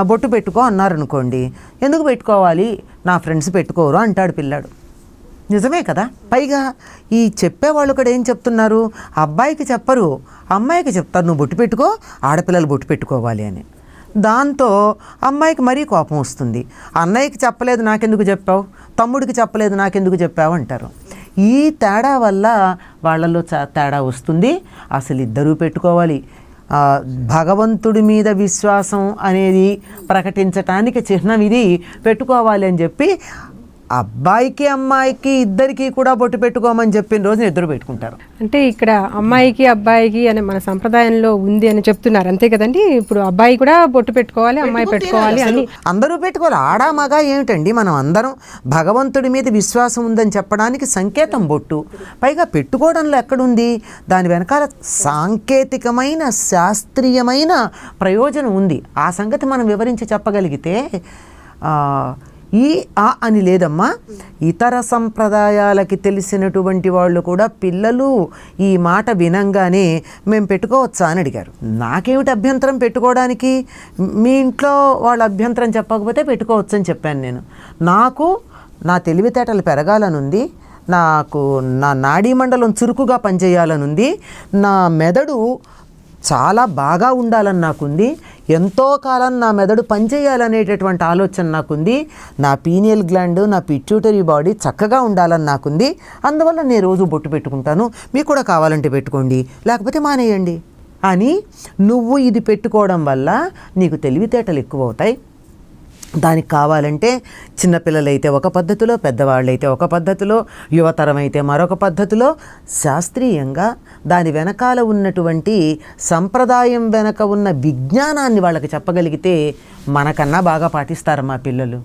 బొట్టు పెట్టుకో అన్నారనుకోండి, ఎందుకు పెట్టుకోవాలి, నా ఫ్రెండ్స్ పెట్టుకోరు అంటాడు పిల్లాడు. నిజమే కదా. పైగా ఈ చెప్పేవాళ్ళు కూడా ఏం చెప్తున్నారు, అబ్బాయికి చెప్పరు, అమ్మాయికి చెప్తారు, నువ్వు బొట్టు పెట్టుకో, ఆడపిల్లలు బొట్టు పెట్టుకోవాలి అని. దాంతో అమ్మాయికి మరీ కోపం వస్తుంది. అన్నయ్యకి చెప్పలేదు నాకెందుకు చెప్పావు, తమ్ముడికి చెప్పలేదు నాకెందుకు చెప్పావు అంటారు. ఈ తేడా వల్ల వాళ్ళలో తేడా వస్తుంది. అసలు ఇద్దరూ పెట్టుకోవాలి. భగవంతుడి మీద విశ్వాసం అనేది ప్రకటించటానికి చిహ్నం ఇది, పెట్టుకోవాలి అని చెప్పి అబ్బాయికి అమ్మాయికి ఇద్దరికి కూడా బొట్టు పెట్టుకోమని చెప్పిన రోజున ఇద్దరు పెట్టుకుంటారు. అంటే ఇక్కడ అమ్మాయికి అబ్బాయికి అనే మన సంప్రదాయంలో ఉంది అని చెప్తున్నారు, అంతే కదండి. ఇప్పుడు అబ్బాయి కూడా బొట్టు పెట్టుకోవాలి, అమ్మాయి పెట్టుకోవాలి అని అందరూ పెట్టుకోవాలి. ఆడా మగ ఏమిటండి, మనం అందరం భగవంతుడి మీద విశ్వాసం ఉందని చెప్పడానికి సంకేతం బొట్టు. పైగా పెట్టుకోవడంలో ఎక్కడుంది, దాని వెనకాల సాంకేతికమైన శాస్త్రీయమైన ప్రయోజనం ఉంది. ఆ సంగతి మనం వివరించి చెప్పగలిగితే అని లేదమ్మా. ఇతర సంప్రదాయాలకి తెలిసినటువంటి వాళ్ళు కూడా పిల్లలు ఈ మాట వినంగానే మేము పెట్టుకోవచ్చా అని అడిగారు. నాకేమిటి అభ్యంతరం పెట్టుకోవడానికి, మీ ఇంట్లో వాళ్ళ అభ్యంతరం చెప్పకపోతే పెట్టుకోవచ్చు అని చెప్పాను నేను. నాకు నా తెలివితేటలు పెరగాలనుంది, నాకు నా నాడీ మండలం చురుకుగా పనిచేయాలనుంది, నా మెదడు చాలా బాగా ఉండాలని నాకుంది, ఎంతో కాలం నా మెదడు పనిచేయాలనేటటువంటి ఆలోచన నాకుంది, నా పీనియల్ గ్లాండ్, నా పిట్యూటరీ బాడీ చక్కగా ఉండాలని నాకుంది, అందువల్ల నేను రోజు బొట్టు పెట్టుకుంటాను, మీకు కూడా కావాలంటే పెట్టుకోండి, లేకపోతే మానేయండి అని. నువ్వు ఇది పెట్టుకోవడం వల్ల నీకు తెలివితేటలు ఎక్కువ అవుతాయి. దానికి కావాలంటే చిన్నపిల్లలైతే ఒక పద్ధతిలో, పెద్దవాళ్ళైతే ఒక పద్ధతిలో, యువతరం అయితే మరొక పద్ధతిలో శాస్త్రీయంగా దాని వెనకాల ఉన్నటువంటి సంప్రదాయం వెనక ఉన్న విజ్ఞానాన్ని వాళ్ళకి చెప్పగలిగితే మనకన్నా బాగా పాటిస్తారు మా పిల్లలు.